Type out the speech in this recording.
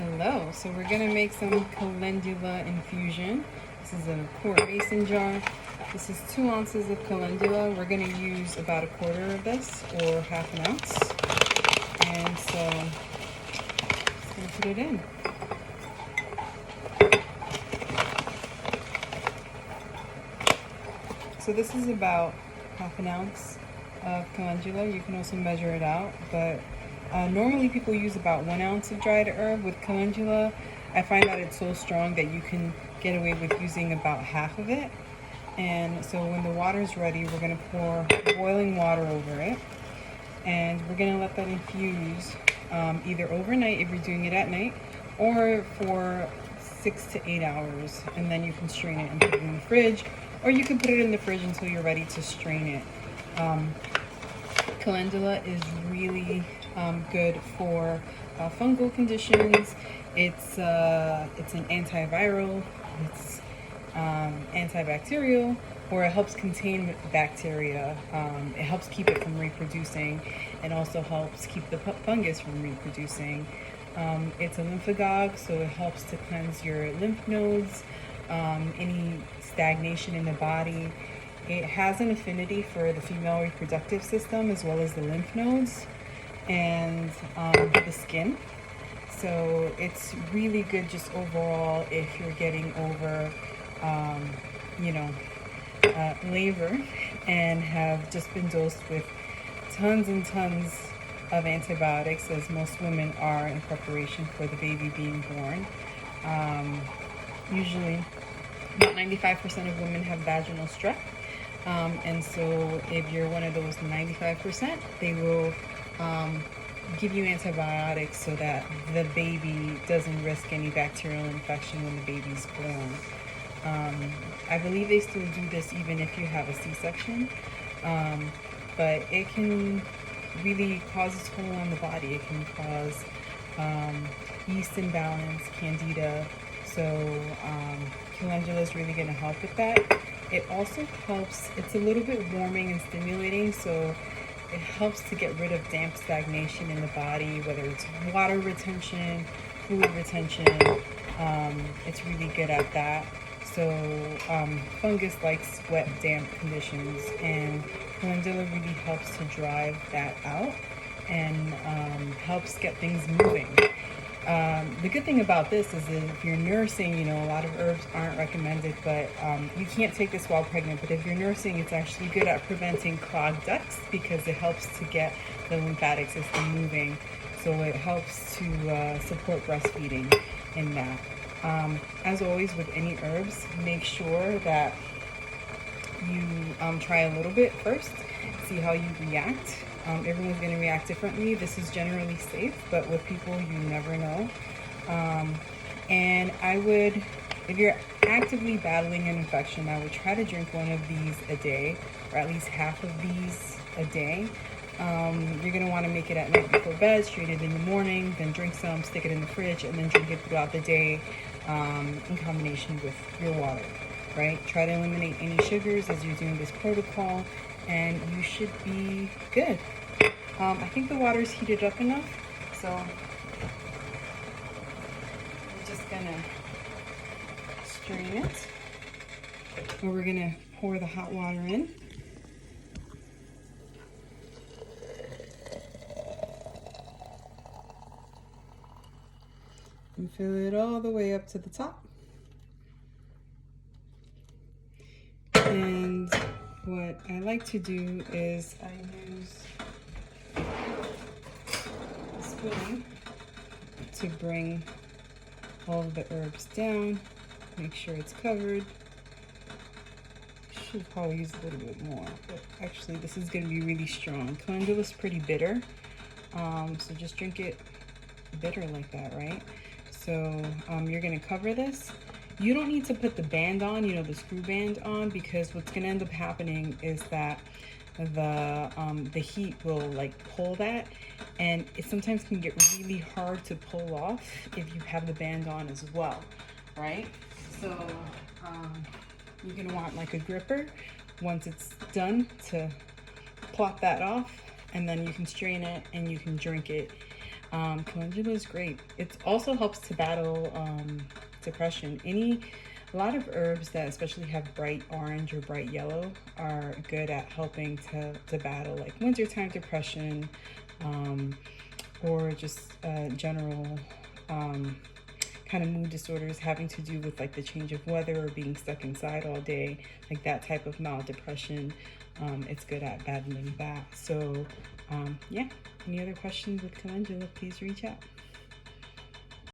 Hello, so we're gonna make some calendula infusion. This is a quart mason jar. This is 2 ounces of calendula. We're gonna use about a quarter of this or half an ounce. And so just gonna put it in. So this is about half an ounce of calendula. You can also measure it out, but normally people use about 1 ounce of dried herb. With calendula, I find that it's so strong that you can get away with using about half of it. And so when the water's ready, we're gonna pour boiling water over it, and we're gonna let that infuse either overnight if you're doing it at night, or for 6 to 8 hours, and then you can strain it and put it in the fridge, or you can put it in the fridge until you're ready to strain it. Calendula is really good for fungal conditions. It's an antiviral, it's antibacterial, or it helps contain bacteria. It helps keep it from reproducing, and also helps keep the fungus from reproducing. It's a lymphagogue, so it helps to cleanse your lymph nodes, any stagnation in the body. It has an affinity for the female reproductive system as well as the lymph nodes and the skin. So it's really good just overall if you're getting over, labor and have just been dosed with tons and tons of antibiotics, as most women are in preparation for the baby being born. Usually about 95% of women have vaginal strep. And so if you're one of those 95%, they will give you antibiotics so that the baby doesn't risk any bacterial infection when the baby's born. I believe they still do this even if you have a C-section, but it can really cause a toll on the body. It can cause yeast imbalance, candida. So calendula is really going to help with that. It also helps, it's a little bit warming and stimulating, so it helps to get rid of damp stagnation in the body, whether it's water retention, fluid retention. It's really good at that. So fungus likes wet, damp conditions, and calendula really helps to drive that out and helps get things moving. The good thing about this is that if you're nursing, a lot of herbs aren't recommended, but you can't take this while pregnant. But if you're nursing, it's actually good at preventing clogged ducts because it helps to get the lymphatic system moving. So it helps to support breastfeeding in that. As always with any herbs, make sure that you try a little bit first, see how you react. Everyone's going to react differently. This is generally safe, but with people, you never know. And I would, if you're actively battling an infection, I would try to drink one of these a day, or at least half of these a day. You're going to want to make it at night before bed, strain it in the morning, then drink some, stick it in the fridge, and then drink it throughout the day in combination with your water, right? Try to eliminate any sugars as you're doing this protocol, and you should be good. I think the water's heated up enough, so we're just gonna strain it, and we're gonna pour the hot water in. And fill it all the way up to the top. And what I like to do is I use a spoon to bring all of the herbs down, make sure it's covered. Should probably use a little bit more, but actually this is going to be really strong. Calendula is pretty bitter, so just drink it bitter like that, right? So you're going to cover this. You don't need to put the band on, the screw band on, because what's going to end up happening is that the heat will pull that, and it sometimes can get really hard to pull off if you have the band on as well, right? So you're going to want a gripper once it's done to plop that off, and then you can strain it and you can drink it Calendula is great. It also helps to battle depression. A lot of herbs that especially have bright orange or bright yellow are good at helping to battle like wintertime depression, or just general kind of mood disorders having to do with like the change of weather or being stuck inside all day, like that type of mild depression. It's good at battling that. So yeah, any other questions with calendula, please reach out.